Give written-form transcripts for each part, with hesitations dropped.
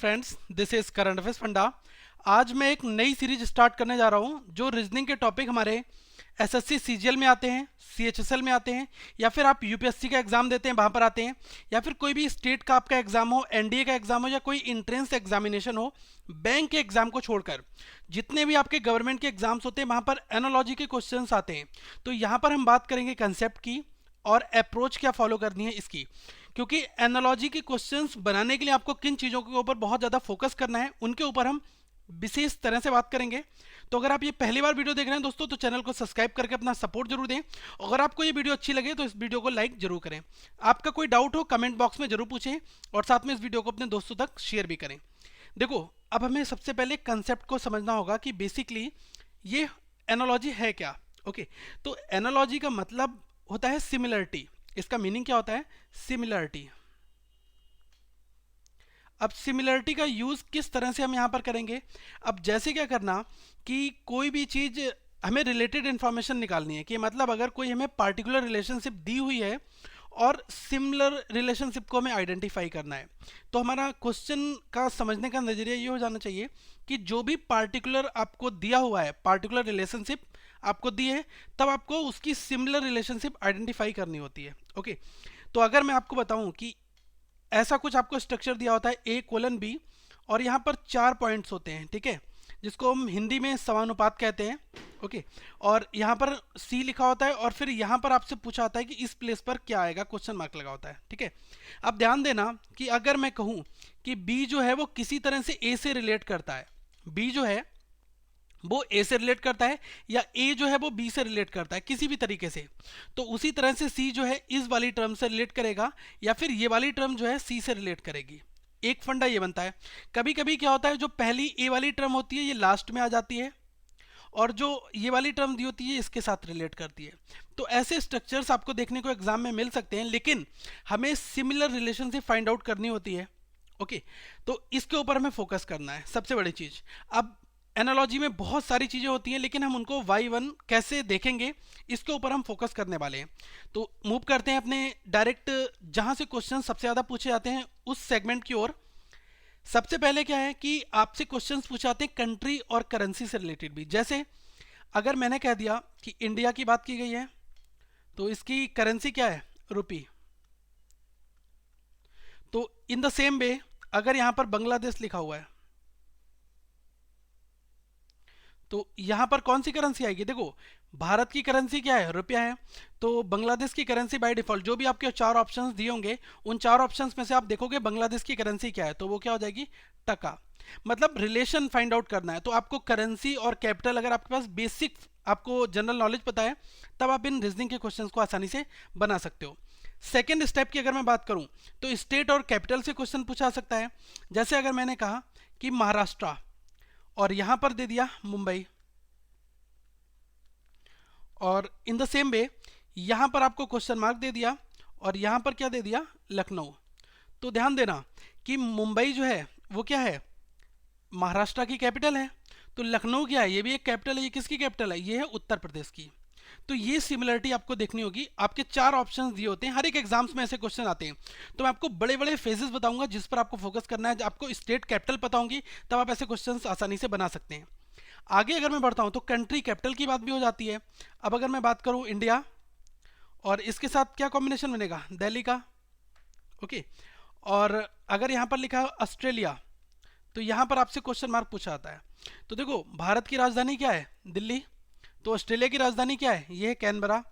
Friends, this is current affairs funda. आज मैं एक नई सीरीज स्टार्ट करने जा रहा हूं जो रीजनिंग के टॉपिक हमारे एसएससी सीजीएल में आते हैं, सीएचएसएल में आते हैं, या फिर आप यूपीएससी का एग्जाम देते हैं वहां पर आते हैं, या फिर कोई भी स्टेट का आपका एग्जाम हो, एनडीए का एग्जाम हो, या कोई इंट्रेंस एग्जामिनेशन हो, बैंक के एग्जाम को छोड़कर जितने भी आपके गवर्नमेंट के एग्जाम्स होते हैं वहां पर एनालॉजी के क्वेश्चंस आते हैं। तो यहां पर हम बात करेंगे कंसेप्ट की और अप्रोच क्या फॉलो करनी है इसकी, क्योंकि एनालॉजी के क्वेश्चंस बनाने के लिए आपको किन चीज़ों के ऊपर बहुत ज़्यादा फोकस करना है उनके ऊपर हम विशेष तरह से बात करेंगे। तो अगर आप ये पहली बार वीडियो देख रहे हैं दोस्तों तो चैनल को सब्सक्राइब करके अपना सपोर्ट जरूर दें। अगर आपको ये वीडियो अच्छी लगे तो इस वीडियो को लाइक जरूर करें। आपका कोई डाउट हो कमेंट बॉक्स में जरूर पूछें और साथ में इस वीडियो को अपने दोस्तों तक शेयर भी करें। देखो, अब हमें सबसे पहले कंसेप्ट को समझना होगा कि बेसिकली ये एनालॉजी है क्या। ओके, तो एनालॉजी का मतलब होता है सिमिलरिटी। इसका मीनिंग क्या होता है? सिमिलरिटी। अब सिमिलरिटी का यूज किस तरह से हम यहां पर करेंगे? अब जैसे क्या करना कि कोई भी चीज हमें रिलेटेड इंफॉर्मेशन निकालनी है, कि मतलब अगर कोई हमें पार्टिकुलर रिलेशनशिप दी हुई है और सिमिलर रिलेशनशिप को हमें आइडेंटिफाई करना है, तो हमारा क्वेश्चन का समझने का नजरिया ये हो जाना चाहिए कि जो भी पार्टिकुलर आपको दिया हुआ है, पार्टिकुलर रिलेशनशिप आपको दी है, तब आपको उसकी सिमिलर रिलेशनशिप आइडेंटिफाई करनी होती है। ओके, तो अगर मैं आपको बताऊं कि ऐसा कुछ आपको स्ट्रक्चर दिया होता है A:B और यहाँ पर 4 पॉइंट्स होते हैं, ठीक है, जिसको हम हिंदी में समानुपात कहते हैं। ओके, और यहाँ पर C लिखा होता है और फिर यहाँ पर आपसे पूछा होता है कि इस प्लेस पर क्या आएगा, क्वेश्चन मार्क लगा होता है। ठीक है, अब ध्यान देना कि अगर मैं कहूँ कि B जो है वो किसी तरह से A से रिलेट करता है, B जो है वो A से रिलेट करता है, या A जो है वो B से रिलेट करता है किसी भी तरीके से, तो उसी तरह से C जो है इस वाली टर्म से रिलेट करेगा, या फिर ये वाली टर्म जो है C से रिलेट करेगी। एक फंडा ये बनता है। कभी कभी क्या होता है, जो पहली A वाली टर्म होती है ये लास्ट में आ जाती है, और जो ये वाली टर्म दी होती है इसके साथ रिलेट करती है। तो ऐसे स्ट्रक्चर्स आपको देखने को एग्जाम में मिल सकते हैं, लेकिन हमें सिमिलर रिलेशनशिप फाइंड आउट करनी होती है। ओके, तो इसके ऊपर हमें फोकस करना है, सबसे बड़ी चीज। अब एनालॉजी में बहुत सारी चीजें होती हैं, लेकिन हम उनको Y1 कैसे देखेंगे इसके ऊपर हम फोकस करने वाले हैं। तो मूव करते हैं अपने डायरेक्ट जहां से क्वेश्चन सबसे ज्यादा पूछे जाते हैं उस सेगमेंट की ओर। सबसे पहले क्या है कि आपसे क्वेश्चंस पूछे जाते हैं कंट्री और करेंसी से रिलेटेड भी। जैसे अगर मैंने कह दिया कि इंडिया की बात की गई है तो इसकी करेंसी क्या है? रुपी। तो इन द सेम वे अगर यहां पर बांग्लादेश लिखा हुआ है तो यहां पर कौन सी करेंसी आएगी? देखो, भारत की करेंसी क्या है? रुपया है। तो बांग्लादेश की करेंसी बाय डिफॉल्ट जो भी आपके 4 ऑप्शंस दिए होंगे उन 4 ऑप्शंस में से आप देखोगे बांग्लादेश की करेंसी क्या है, तो वो क्या हो जाएगी? टका। मतलब रिलेशन फाइंड आउट करना है, तो आपको करेंसी और कैपिटल अगर आपके पास बेसिक आपको जनरल नॉलेज पता है तब आप इन रीजनिंग के क्वेश्चन को आसानी से बना सकते हो। सेकेंड स्टेप की अगर मैं बात करूं तो स्टेट और कैपिटल से क्वेश्चन पूछा जा सकता है। जैसे अगर मैंने कहा कि महाराष्ट्र और यहां पर दे दिया मुंबई, और इन द सेम वे यहां पर आपको क्वेश्चन मार्क दे दिया और यहां पर क्या दे दिया? लखनऊ। तो ध्यान देना कि मुंबई जो है वो क्या है? महाराष्ट्र की कैपिटल है। तो लखनऊ क्या है? ये भी एक कैपिटल है। ये किसकी कैपिटल है? ये है उत्तर प्रदेश की। तो ये सिमिलरिटी आपको देखनी होगी। आपके 4 ऑप्शंस दिए होते हैं, हर एक एग्जाम्स में ऐसे क्वेश्चन आते हैं। तो मैं आपको बड़े बड़े फेजेस बताऊंगा जिस पर आपको फोकस करना है। आपको स्टेट कैपिटल पता होंगी तब आप ऐसे क्वेश्चंस आसानी से बना सकते हैं। आगे अगर मैं बढ़ता हूं तो कंट्री कैपिटल की बात भी हो जाती है। अब अगर मैं बात करूं इंडिया और इसके साथ क्या कॉम्बिनेशन बनेगा? दिल्ली का। ओके, और अगर यहां पर लिखा ऑस्ट्रेलिया तो यहां पर आपसे क्वेश्चन मार्क पूछा जाता है। तो देखो, भारत की राजधानी क्या है? दिल्ली। तो ऑस्ट्रेलिया की राजधानी क्या है? ये है कैनबरा।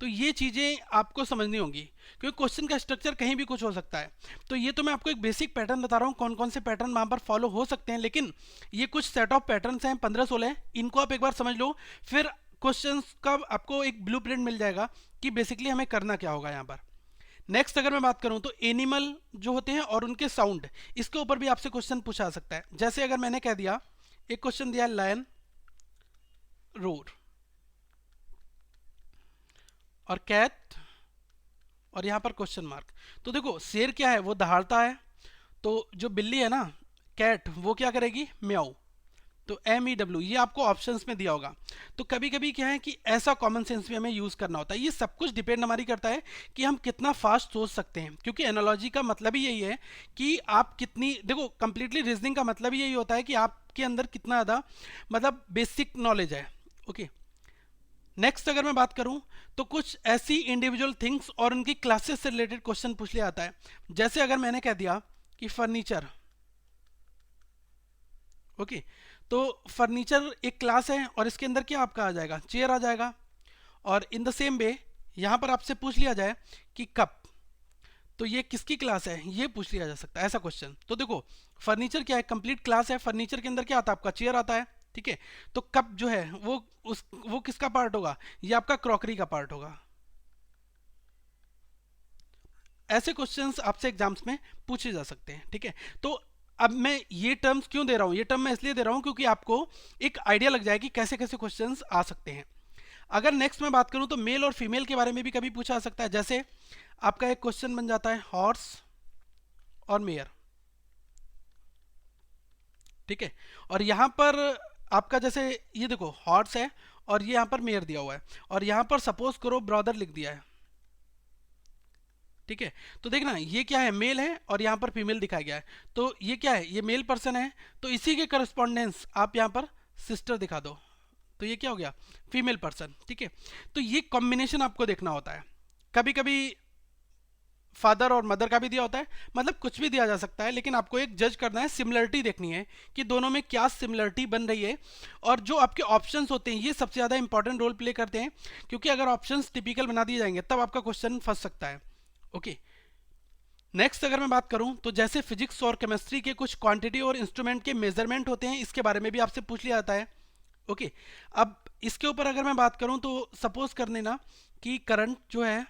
तो ये चीजें आपको समझनी होंगी क्योंकि क्वेश्चन का स्ट्रक्चर कहीं भी कुछ हो सकता है। तो ये तो मैं आपको एक बेसिक पैटर्न बता रहा हूँ कौन कौन से पैटर्न वहां पर फॉलो हो सकते हैं, लेकिन ये कुछ सेट ऑफ पैटर्न्स हैं 15-16, इनको आप एक बार समझ लो, फिर क्वेश्चंस का आपको एक ब्लूप्रिंट मिल जाएगा कि बेसिकली हमें करना क्या होगा यहाँ पर। नेक्स्ट अगर मैं बात करूं तो एनिमल जो होते हैं और उनके साउंड, इसके ऊपर भी आपसे क्वेश्चन पूछा जा सकता है। जैसे अगर मैंने कह दिया, एक क्वेश्चन दिया लायन, रोर और कैट और यहां पर क्वेश्चन मार्क। तो देखो, शेर क्या है? वो दहाड़ता है। तो जो बिल्ली है ना, कैट, वो क्या करेगी? म्याऊ। तो MEW ये आपको ऑप्शंस में दिया होगा। तो कभी कभी क्या है कि ऐसा कॉमन सेंस भी हमें यूज करना होता है। ये सब कुछ डिपेंड हमारी करता है कि हम कितना फास्ट सोच सकते हैं, क्योंकि एनालॉजी का मतलब ही यही है कि आप कितनी, देखो कंप्लीटली रीजनिंग का मतलब ही यही होता है कि आपके अंदर कितना ज़्यादा मतलब बेसिक नॉलेज है। ओके, नेक्स्ट अगर मैं बात करूं तो कुछ ऐसी इंडिविजुअल थिंग्स और उनकी क्लासेस से रिलेटेड क्वेश्चन पूछ लिया जाता है। जैसे अगर मैंने कह दिया कि फर्नीचर, ओके, तो फर्नीचर एक क्लास है और इसके अंदर क्या आपका आ जाएगा, चेयर आ जाएगा। और इन द सेम वे यहां पर आपसे पूछ लिया जाए कि कप, तो ये किसकी क्लास है, ये पूछ लिया जा सकता है ऐसा क्वेश्चन। तो देखो फर्नीचर क्या है, कंप्लीट क्लास है। फर्नीचर के अंदर क्या आता है, आपका चेयर आता है, ठीक है। तो कप जो है वो किसका पार्ट होगा, ये आपका क्रॉकरी का पार्ट होगा। ऐसे क्वेश्चंस आपसे एग्जाम्स में पूछे जा सकते हैं, ठीक है। तो अब मैं ये टर्म्स क्यों दे रहा हूं, ये टर्म मैं इसलिए दे रहा हूं क्योंकि आपको एक आइडिया लग जाए कि कैसे कैसे क्वेश्चंस आ सकते हैं। अगर नेक्स्ट मैं बात करूं तो मेल और फीमेल के बारे में भी कभी पूछा जा सकता है। जैसे आपका एक क्वेश्चन बन जाता है हॉर्स और मेयर, ठीक है। और यहां पर आपका जैसे ये देखो हॉर्स है और ये यहां पर मेयर दिया हुआ है, और यहां पर सपोज करो ब्रदर लिख दिया है, ठीक है। तो देखना ये क्या है, मेल है और यहाँ पर फीमेल दिखाया गया है। तो ये क्या है, ये मेल पर्सन है, तो इसी के करस्पॉन्डेंस आप यहाँ पर सिस्टर दिखा दो, तो ये क्या हो गया, फीमेल पर्सन, ठीक है। तो ये कॉम्बिनेशन आपको देखना होता है। कभी कभी फादर और मदर का भी दिया होता है, मतलब कुछ भी दिया जा सकता है, लेकिन आपको एक जज करना है, सिमिलरिटी देखनी है कि दोनों में क्या सिमिलरिटी बन रही है। और जो आपके ऑप्शंस होते हैं ये सबसे ज़्यादा इंपॉर्टेंट रोल प्ले करते हैं, क्योंकि अगर ऑप्शंस टिपिकल बना दिए जाएंगे तब आपका क्वेश्चन फंस सकता है। ओके, नेक्स्ट अगर मैं बात करूं तो जैसे फिजिक्स और केमिस्ट्री के कुछ क्वांटिटी और इंस्ट्रूमेंट के मेजरमेंट होते हैं, इसके बारे में भी आपसे पूछ लिया जाता है। ओके, अब इसके ऊपर अगर मैं बात करूं तो सपोज कर लेना कि करंट जो है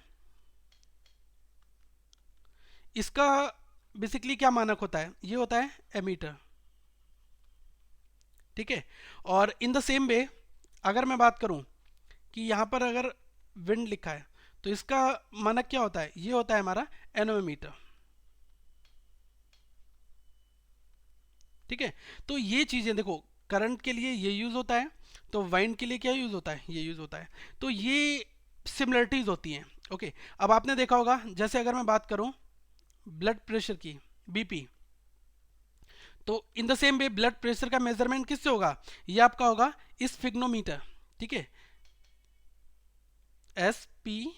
इसका बेसिकली क्या मानक होता है, ये होता है एमीटर, ठीक है। और इन द सेम वे अगर मैं बात करूं कि यहां पर अगर विंड लिखा है तो इसका मानक क्या होता है, ये होता है हमारा एनोमीटर, ठीक है। तो ये चीजें देखो, करंट के लिए ये यूज होता है, तो वाइंड के लिए क्या यूज होता है, ये यूज होता है। तो ये सिमिलरिटीज होती हैं। ओके, अब आपने देखा होगा जैसे अगर मैं बात करूं ब्लड प्रेशर की, बीपी, तो in the same way blood pressure का मेजरमेंट किससे होगा, ये आपका होगा स्फिग्नोमीटर, ठीक है। SPHYGMOMANOMETER,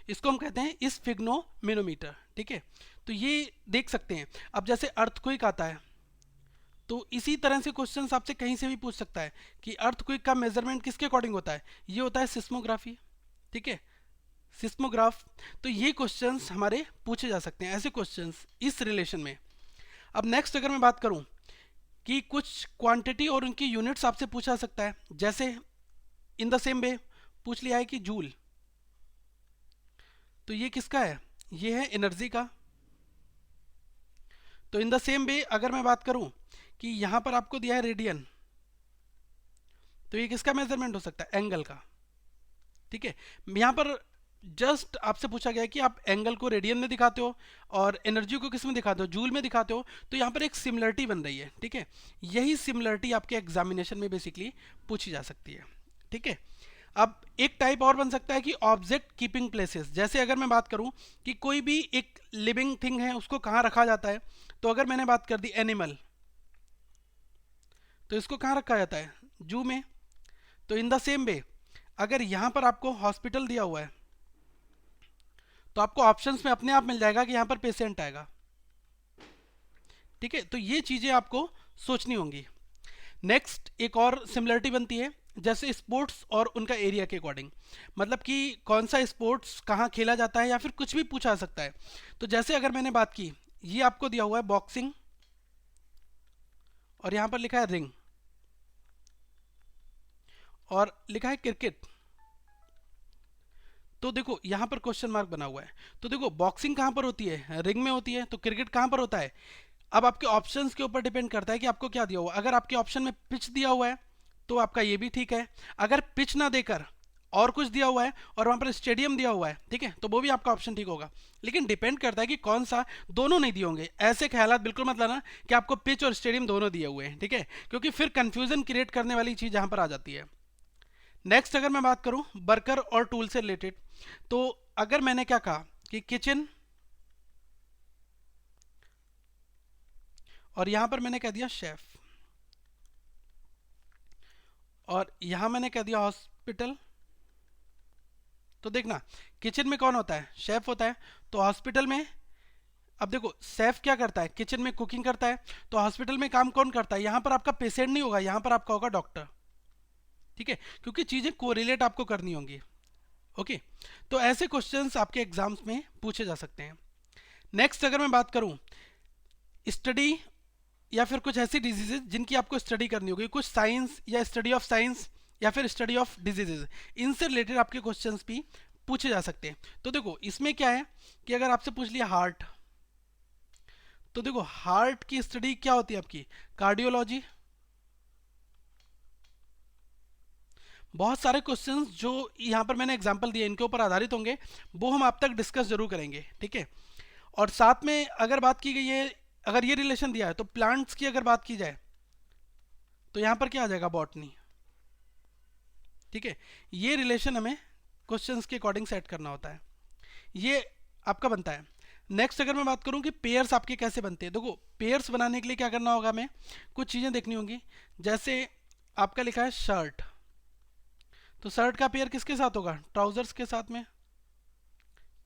इसको हम कहते हैं स्फिग्नोमेनोमीटर, ठीक है। तो ये देख सकते हैं। अब जैसे अर्थक्वेक आता है तो इसी तरह से क्वेश्चन आपसे कहीं से भी पूछ सकता है कि अर्थक्वेक का मेजरमेंट किसके अकॉर्डिंग होता है, ये होता है सिस्मोग्राफी, ठीक है, सिस्मोग्राफ। तो ये क्वेश्चंस हमारे पूछे जा सकते हैं, ऐसे क्वेश्चंस इस रिलेशन में। अब नेक्स्ट अगर मैं बात करूं कि कुछ क्वांटिटी और उनकी यूनिट्स आपसे पूछा सकता है। जैसे इन द सेम वे पूछ लिया है कि जूल, तो ये किसका है, ये है एनर्जी का। तो इन द सेम वे अगर मैं बात करूं कि यहां पर आपको दिया है रेडियन, तो ये किसका मेजरमेंट हो सकता है, एंगल का, ठीक है। यहां पर जस्ट आपसे पूछा गया है कि आप एंगल को रेडियन में दिखाते हो और एनर्जी को किस में दिखाते हो, जूल में दिखाते हो। तो यहाँ पर एक सिमिलरिटी बन रही है, ठीक है। यही सिमिलरिटी आपके एग्जामिनेशन में बेसिकली पूछी जा सकती है, ठीक है। अब एक टाइप और बन सकता है कि ऑब्जेक्ट कीपिंग प्लेसेस। जैसे अगर मैं बात करूं कि कोई भी एक लिविंग थिंग है उसको कहाँ रखा जाता है, तो अगर मैंने बात कर दी एनिमल, तो इसको कहाँ रखा जाता है, जू में। तो इन द सेम वे अगर यहां पर आपको हॉस्पिटल दिया हुआ है तो आपको ऑप्शंस में अपने आप मिल जाएगा कि यहां पर पेशेंट आएगा, ठीक है। तो ये चीजें आपको सोचनी होंगी। नेक्स्ट एक और सिमिलरिटी बनती है जैसे स्पोर्ट्स और उनका एरिया के अकॉर्डिंग, मतलब कि कौन सा स्पोर्ट्स कहाँ खेला जाता है या फिर कुछ भी पूछा सकता है। तो जैसे अगर मैंने बात की, ये आपको दिया हुआ है बॉक्सिंग और यहां पर लिखा है रिंग और लिखा है क्रिकेट, तो देखो यहां पर क्वेश्चन मार्क बना हुआ है। तो देखो बॉक्सिंग कहां पर होती है, रिंग में होती है, तो क्रिकेट कहां पर होता है। अब आपके ऑप्शंस के ऊपर डिपेंड करता है कि आपको क्या दिया हुआ है। अगर आपके ऑप्शन में पिच दिया हुआ है तो आपका ये भी ठीक है। अगर पिच ना देकर और कुछ दिया हुआ है और वहाँ पर स्टेडियम दिया हुआ है, ठीक है, तो वो भी आपका ऑप्शन ठीक होगा। लेकिन डिपेंड करता है कि कौन सा, दोनों नहीं दिए होंगे, ऐसे ख्यालात बिल्कुल मत लाना कि आपको पिच और स्टेडियम दोनों दिए हुए हैं, ठीक है, क्योंकि फिर कंफ्यूजन क्रिएट करने वाली चीज़ यहाँ पर आ जाती है। नेक्स्ट अगर मैं बात करूँ वर्कर और टूल से रिलेटेड, तो अगर मैंने क्या कहा कि किचन, और यहां पर मैंने कह दिया शेफ, और यहां मैंने कह दिया हॉस्पिटल, तो देखना किचन में कौन होता है, शेफ होता है, तो हॉस्पिटल में, अब देखो शेफ क्या करता है, किचन में कुकिंग करता है, तो हॉस्पिटल में काम कौन करता है, यहां पर आपका पेशेंट नहीं होगा, यहां पर आपका होगा डॉक्टर, ठीक है, क्योंकि चीजें कोरिलेट आपको करनी होंगी। ओके, तो ऐसे क्वेश्चंस आपके एग्जाम्स में पूछे जा सकते हैं। नेक्स्ट अगर मैं बात करूं स्टडी या फिर कुछ ऐसी डिजीजेज जिनकी आपको स्टडी करनी होगी, कुछ साइंस या स्टडी ऑफ साइंस या फिर स्टडी ऑफ डिजीजेज, इनसे रिलेटेड आपके क्वेश्चंस भी पूछे जा सकते हैं। तो देखो इसमें क्या है कि अगर आपसे पूछ लिया हार्ट, तो देखो हार्ट की स्टडी क्या होती है आपकी, कार्डियोलॉजी। बहुत सारे क्वेश्चंस जो यहाँ पर मैंने एग्जांपल दिए इनके ऊपर आधारित होंगे, वो हम आप तक डिस्कस जरूर करेंगे, ठीक है। और साथ में अगर बात की गई है, अगर ये रिलेशन दिया है तो प्लांट्स की अगर बात की जाए तो यहाँ पर क्या आ जाएगा, बॉटनी, ठीक है। ये रिलेशन हमें क्वेश्चंस के अकॉर्डिंग सेट करना होता है, ये आपका बनता है। नेक्स्ट अगर मैं बात करूं कि पेयर्स आपके कैसे बनते हैं, देखो पेयर्स बनाने के लिए क्या करना होगा, हमें कुछ चीज़ें देखनी होंगी। जैसे आपका लिखा है शर्ट, तो शर्ट का पेयर किसके साथ होगा, ट्राउजर्स के साथ में,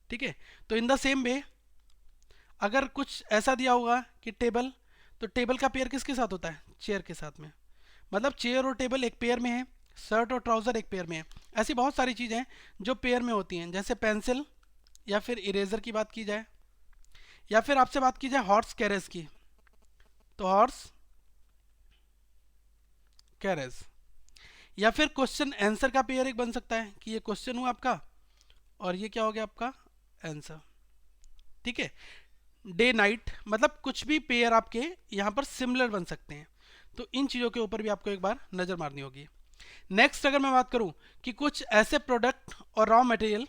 ठीक है। तो इन द सेम वे अगर कुछ ऐसा दिया होगा कि टेबल, तो टेबल का पेयर किसके साथ होता है, चेयर के साथ में, मतलब चेयर और टेबल एक पेयर में है, शर्ट और ट्राउजर एक पेयर में है। ऐसी बहुत सारी चीज़ें जो पेयर में होती हैं, जैसे पेंसिल या फिर इरेजर की बात की जाए, या फिर आपसे बात की जाए हॉर्स कैरेज की, तो हॉर्स कैरेज, या फिर क्वेश्चन आंसर का पेयर एक बन सकता है कि ये क्वेश्चन हुआ आपका और ये क्या हो गया आपका आंसर, ठीक है। डे नाइट, मतलब कुछ भी पेयर आपके यहाँ पर सिमिलर बन सकते हैं, तो इन चीज़ों के ऊपर भी आपको एक बार नज़र मारनी होगी। नेक्स्ट अगर मैं बात करूं कि कुछ ऐसे प्रोडक्ट और रॉ मटेरियल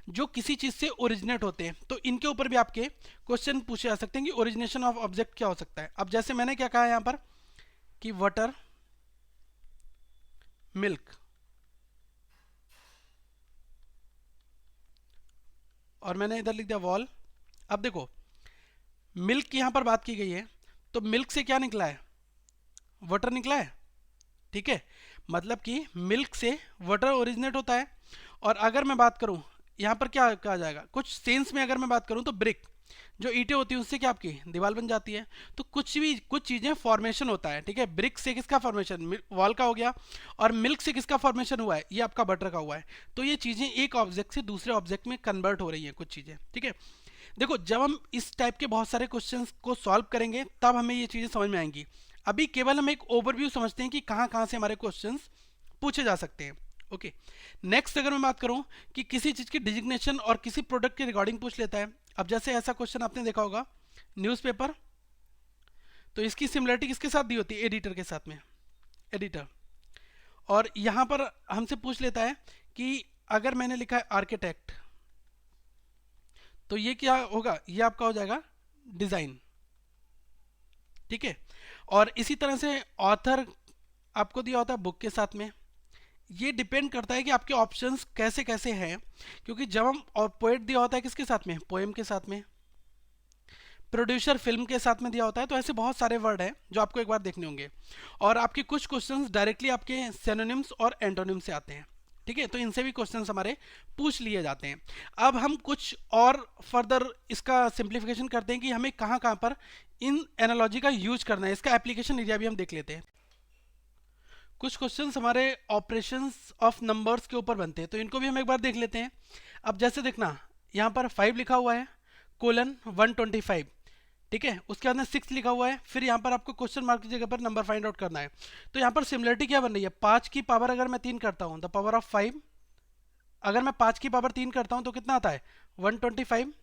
जो किसी चीज़ से ओरिजिनेट होते हैं, तो इनके ऊपर भी आपके क्वेश्चन पूछे जा सकते हैं कि ओरिजिनेशन ऑफ ऑब्जेक्ट क्या हो सकता है। अब जैसे मैंने क्या कहा यहाँ पर कि वाटर, मिल्क, और मैंने इधर लिख दिया वॉल। अब देखो मिल्क की यहाँ पर बात की गई है, तो मिल्क से क्या निकला है, वाटर निकला है, ठीक है, मतलब कि मिल्क से वाटर ओरिजिनेट होता है। और अगर मैं बात करूं यहाँ पर क्या कहा जाएगा, कुछ सेंस में अगर मैं बात करूं तो ब्रिक, जो ईंटें होती हैं उससे क्या आपकी दीवार बन जाती है, तो कुछ चीज़ें फॉर्मेशन होता है, ठीक है। ब्रिक से किसका फॉर्मेशन, वॉल का हो गया, और मिल्क से किसका फॉर्मेशन हुआ है, ये आपका बटर का हुआ है। तो ये चीज़ें एक ऑब्जेक्ट से दूसरे ऑब्जेक्ट में कन्वर्ट हो रही हैं कुछ चीज़ें, ठीक है। देखो जब हम इस टाइप के बहुत सारे क्वेश्चंस को सॉल्व करेंगे तब हमें ये चीज़ें समझ में आएंगी। अभी केवल हम एक ओवरव्यू समझते हैं कि कहाँ कहाँ से हमारे क्वेश्चंस पूछे जा सकते हैं। ओके, नेक्स्ट अगर मैं बात करूं कि किसी चीज़ की डिजिग्नेशन और किसी प्रोडक्ट के रिगार्डिंग पूछ लेता है। अब जैसे ऐसा क्वेश्चन आपने देखा होगा न्यूज़पेपर, तो इसकी सिमिलरिटी किसके साथ दी होती है, एडिटर के साथ में, एडिटर। और यहाँ पर हमसे पूछ लेता है कि अगर मैंने लिखा है आर्किटेक्ट, तो ये क्या होगा, ये आपका हो जाएगा डिज़ाइन, ठीक है। और इसी तरह से ऑथर आपको दिया होता है बुक के साथ में। ये डिपेंड करता है कि आपके ऑप्शंस कैसे कैसे हैं, क्योंकि जब हम, और पोएट दिया होता है किसके साथ में, पोएम के साथ में, प्रोड्यूसर फिल्म के साथ में दिया होता है। तो ऐसे बहुत सारे वर्ड हैं जो आपको एक बार देखने होंगे। और आपके कुछ क्वेश्चंस डायरेक्टली आपके सिनोनिम्स और एंटोनिम्स से आते हैं, ठीक है, तो इनसे भी क्वेश्चंस हमारे पूछ लिए जाते हैं। अब हम कुछ और फर्दर इसका सिंप्लीफिकेशन करते हैं कि हमें कहाँ कहाँ पर इन एनालॉजी का यूज करना है, इसका एप्लीकेशन एरिया भी हम देख लेते हैं। कुछ क्वेश्चंस हमारे ऑपरेशंस ऑफ नंबर्स के ऊपर बनते हैं, तो इनको भी हम एक बार देख लेते हैं। अब जैसे देखना यहाँ पर 5 लिखा हुआ है, कोलन 125, ठीक है, उसके बाद में 6 लिखा हुआ है, फिर यहाँ पर आपको क्वेश्चन मार्क की जगह पर नंबर फाइंड आउट करना है। तो यहाँ पर सिमिलरिटी क्या बन रही है, 5 की पावर अगर मैं 3 करता हूँ द पावर ऑफ 5, अगर मैं 5 की पावर 3 करता हूँ तो कितना आता है 125।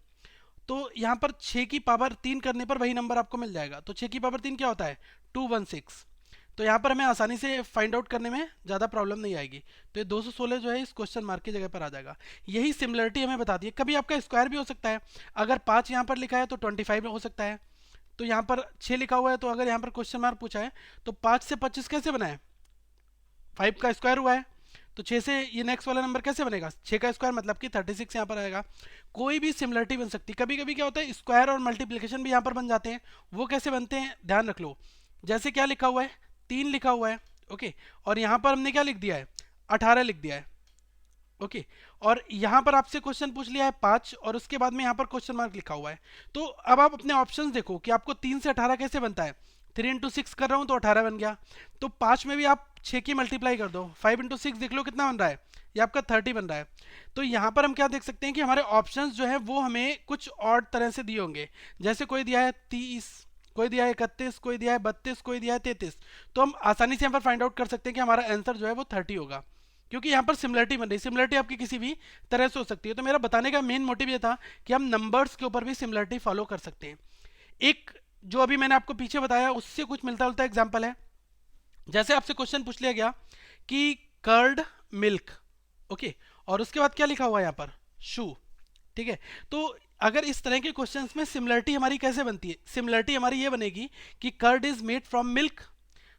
तो यहाँ पर 6 की पावर 3 करने पर वही नंबर आपको मिल जाएगा। तो 6 की पावर 3 क्या होता है 216। तो यहाँ पर हमें आसानी से फाइंड आउट करने में ज़्यादा प्रॉब्लम नहीं आएगी। तो ये 216 जो है इस क्वेश्चन मार्क की जगह पर आ जाएगा। यही सिमिलरिटी हमें बताती है। कभी आपका स्क्वायर भी हो सकता है, अगर 5 यहाँ पर लिखा है तो 25 हो सकता है। तो यहाँ पर 6 लिखा हुआ है, तो अगर यहाँ पर क्वेश्चन मार्क पूछा है तो 5 से 25 कैसे बना है, 5 का स्क्वायर हुआ है। तो 6 से ये नेक्स्ट वाला नंबर कैसे बनेगा, 6 का स्क्वायर मतलब कि 36 यहाँ पर आएगा। कोई भी सिमिलरिटी बन सकती है। कभी कभी क्या होता है स्क्वायर और मल्टीप्लिकेशन भी यहाँ पर बन जाते हैं। वो कैसे बनते हैं ध्यान रख लो। जैसे क्या लिखा हुआ है, 3 लिखा हुआ है, ओके, और यहाँ पर हमने क्या लिख दिया है, 18 लिख दिया है, ओके, और यहाँ पर आपसे क्वेश्चन पूछ लिया है 5 और उसके बाद में यहाँ पर क्वेश्चन मार्क लिखा हुआ है। तो अब आप अपने ऑप्शंस देखो कि आपको 3 से 18 कैसे बनता है। 3 इंटू 6 कर रहा हूँ तो 18 बन गया। तो 5 में भी आप 6 की मल्टीप्लाई कर दो, 5 इंटू 6 देख लो कितना बन रहा है, ये आपका 30 बन रहा है। तो यहाँ पर हम क्या देख सकते हैं कि हमारे ऑप्शंस जो है वो हमें कुछ और तरह से दिए होंगे। जैसे कोई दिया है 30, कोई दिया है 31, कोई दिया है 32, कोई दिया है 33। तो हम आसानी से यहाँ पर फाइंड आउट कर सकते हैं कि हमारा आंसर जो है वो 30 होगा, क्योंकि यहाँ पर सिमिलरिटी बन रही है। सिमिलरिटी आपकी किसी भी तरह से हो सकती है। तो मेरा बताने का मेन मोटिव ये था कि हम नंबर्स के ऊपर भी सिमिलरिटी फॉलो कर सकते हैं। एक जो अभी मैंने आपको पीछे बताया उससे कुछ मिलता जुलता एग्जाम्पल है। जैसे आपसे क्वेश्चन पूछ लिया गया कि कर्ड मिल्क, ओके, और उसके बाद क्या लिखा हुआ है यहाँ पर, शू, ठीक है। तो अगर इस तरह के क्वेश्चंस में सिमिलरिटी हमारी कैसे बनती है, सिमिलरिटी हमारी ये बनेगी कि curd is made from milk,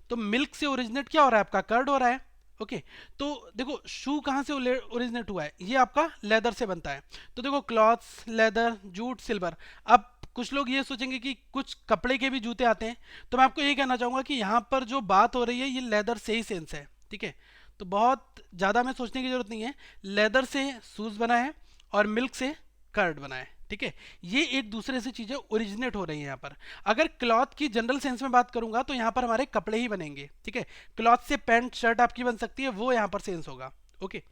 तो मिल्क से ओरिजिनेट क्या हो रहा है, आपका कर्ड हो रहा है, ओके। तो देखो शू कहाँ से ओरिजिनेट हुआ है, ये आपका लेदर से बनता है। तो देखो क्लॉथ्स, लेदर, जूट, सिल्वर। अब कुछ लोग ये सोचेंगे कि कुछ कपड़े के भी जूते आते हैं, तो मैं आपको ये कहना चाहूँगा कि यहाँ पर जो बात हो रही है ये लेदर से ही सेंस है, ठीक है। तो बहुत ज़्यादा हमें सोचने की जरूरत नहीं है। लेदर से शूज़ बना है और मिल्क से कर्ड बना है, ठीक है। ये एक दूसरे से चीज़ें ओरिजिनेट हो रही हैं यहाँ पर। अगर क्लॉथ की जनरल सेंस में बात करूंगा तो यहाँ पर हमारे कपड़े ही बनेंगे, ठीक है। क्लॉथ से पैंट शर्ट आपकी बन सकती है, वो यहाँ पर सेंस होगा, ओके।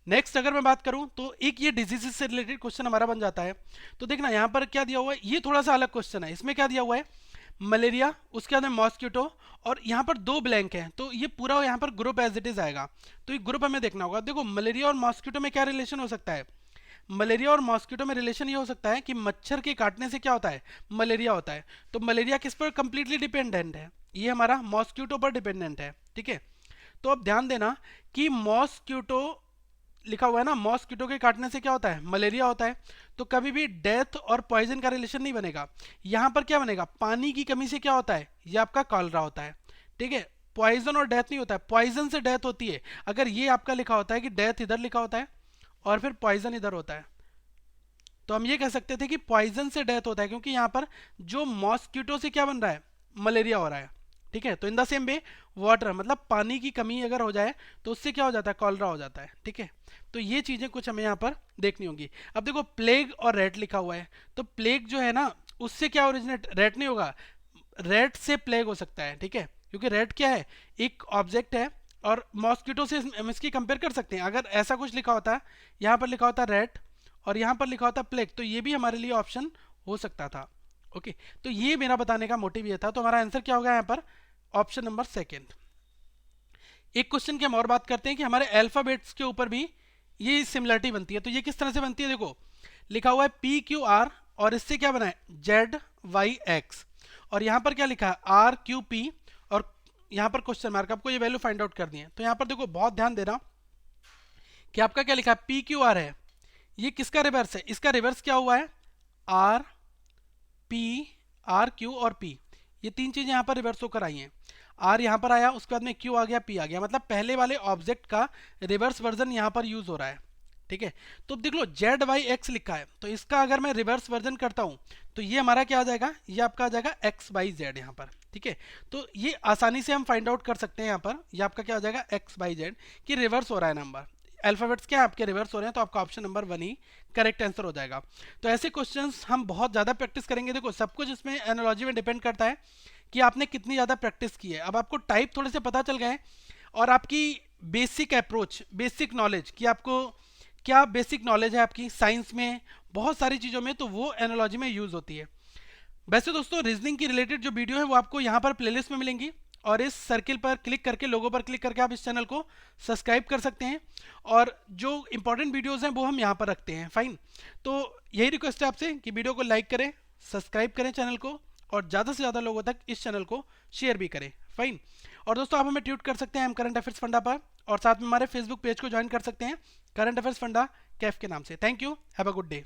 नेक्स्ट अगर मैं बात करूं तो एक ये डिजीज से रिलेटेड क्वेश्चन हमारा बन जाता है। तो देखना यहाँ पर क्या दिया हुआ है, ये थोड़ा सा अलग क्वेश्चन है। इसमें क्या दिया हुआ है, मलेरिया, उसके बाद में मॉस्किटो, और यहाँ पर 2 ब्लैंक हैं। तो ये पूरा यहाँ पर ग्रुप एज इट इज आएगा। तो ये ग्रुप हमें देखना होगा। देखो मलेरिया और मॉस्किटो में क्या रिलेशन हो सकता है, मलेरिया और मॉस्किटो में रिलेशन ये हो सकता है कि मच्छर के काटने से क्या होता है, मलेरिया होता है। तो मलेरिया किस पर कंप्लीटली डिपेंडेंट है, ये हमारा मॉस्किटो पर डिपेंडेंट है, ठीक है। तो अब ध्यान देना कि मॉस्किटो लिखा हुआ है ना, मॉस्किटो के काटने से क्या होता है, मलेरिया होता है। तो कभी भी डेथ और पॉइजन का रिलेशन नहीं बनेगा। यहाँ पर क्या बनेगा, पानी की कमी से क्या होता है, ये आपका कॉलरा होता है, ठीक है। पॉइजन और डेथ नहीं होता है, पॉइजन से डेथ होती है। अगर ये आपका लिखा होता है कि डेथ इधर लिखा होता है और फिर पॉइजन इधर होता है, तो हम ये कह सकते थे कि पॉइजन से डेथ होता है, क्योंकि यहाँ पर जो मॉस्किटो से क्या बन रहा है, मलेरिया हो रहा है, ठीक है। तो in the same way water, मतलब पानी की कमी अगर हो जाए तो उससे क्या हो जाता है, कॉलरा हो जाता है, ठीक है। तो ये चीज़ें कुछ हमें यहाँ पर देखनी होंगी। अब देखो प्लेग और रेट लिखा हुआ है, तो प्लेग जो है ना उससे क्या ओरिजिनेट, रेट नहीं होगा, रेट से प्लेग हो सकता है, ठीक है। क्योंकि रेट क्या है, एक ऑब्जेक्ट है, और मॉस्किटो से हम इसकी कंपेयर कर सकते हैं। अगर ऐसा कुछ लिखा होता, यहाँ पर लिखा होता रेट और यहाँ पर लिखा होता प्लेग, तो ये भी हमारे लिए ऑप्शन हो सकता था, ओके। तो ये मेरा बताने का मोटिव ये था। तो हमारा आंसर क्या होगा यहाँ पर, ऑप्शन नंबर सेकेंड। एक क्वेश्चन की हम और बात करते हैं कि हमारे अल्फाबेट्स के ऊपर भी ये सिमिलरिटी बनती है। तो ये किस तरह से बनती है, देखो लिखा हुआ है पी क्यू आर और इससे क्या बना है, जेड वाई एक्स, और यहाँ पर क्या लिखा है, आर क्यू पी, और यहाँ पर क्वेश्चन मार्क, आपको ये वैल्यू फाइंड आउट करनी है। तो यहाँ पर देखो बहुत ध्यान देना कि आपका क्या लिखा है, पी क्यू आर है, ये किसका रिवर्स है, इसका रिवर्स क्या हुआ है, आर पी, आर क्यू और पी, ये तीन चीजें यहाँ पर रिवर्स होकर आई हैं। आर यहाँ पर आया, उसके बाद में क्यू आ गया, पी आ गया, मतलब पहले वाले ऑब्जेक्ट का रिवर्स वर्जन यहाँ पर यूज हो रहा है, ठीक है। तो देख लो जेड वाई एक्स लिखा है, तो इसका अगर मैं रिवर्स वर्जन करता हूँ तो ये हमारा क्या आ जाएगा, ये आपका आ जाएगा एक्स बाई जेड यहाँ पर, ठीक है। तो ये आसानी से हम फाइंड आउट कर सकते हैं यहाँ पर, ये आपका क्या आ जाएगा, एक्स बाई जेड की रिवर्स हो रहा है नंबर, अल्फाबेट्स क्या है आपके रिवर्स हो रहे हैं, तो आपका ऑप्शन नंबर 1 ही करेक्ट आंसर हो जाएगा। तो ऐसे क्वेश्चंस हम बहुत ज़्यादा प्रैक्टिस करेंगे। देखो सब कुछ इसमें एनालॉजी में डिपेंड करता है कि आपने कितनी ज़्यादा प्रैक्टिस की है। अब आपको टाइप थोड़े से पता चल गए और आपकी बेसिक अप्रोच, बेसिक नॉलेज कि आपको क्या बेसिक नॉलेज है आपकी साइंस में, बहुत सारी चीज़ों में, तो वो एनालॉजी में यूज़ होती है। वैसे दोस्तों रीजनिंग की रिलेटेड जो वीडियो है वो आपको यहाँ पर प्लेलिस्ट में मिलेंगी, और इस सर्किल पर क्लिक करके, लोगों पर क्लिक करके आप इस चैनल को सब्सक्राइब कर सकते हैं, और जो इंपॉर्टेंट वीडियोस हैं वो हम यहाँ पर रखते हैं, फाइन। तो यही रिक्वेस्ट है आपसे कि वीडियो को लाइक करें, सब्सक्राइब करें चैनल को, और ज़्यादा से ज़्यादा लोगों तक इस चैनल को शेयर भी करें। फाइन। और दोस्तों आप हमें ट्वीट कर सकते हैं करंट अफेयर्स फंडा पर, और साथ में हमारे फेसबुक पेज को ज्वाइन कर सकते हैं करंट अफेयर्स फंडा कैफ के नाम से। Thank you, have a good day.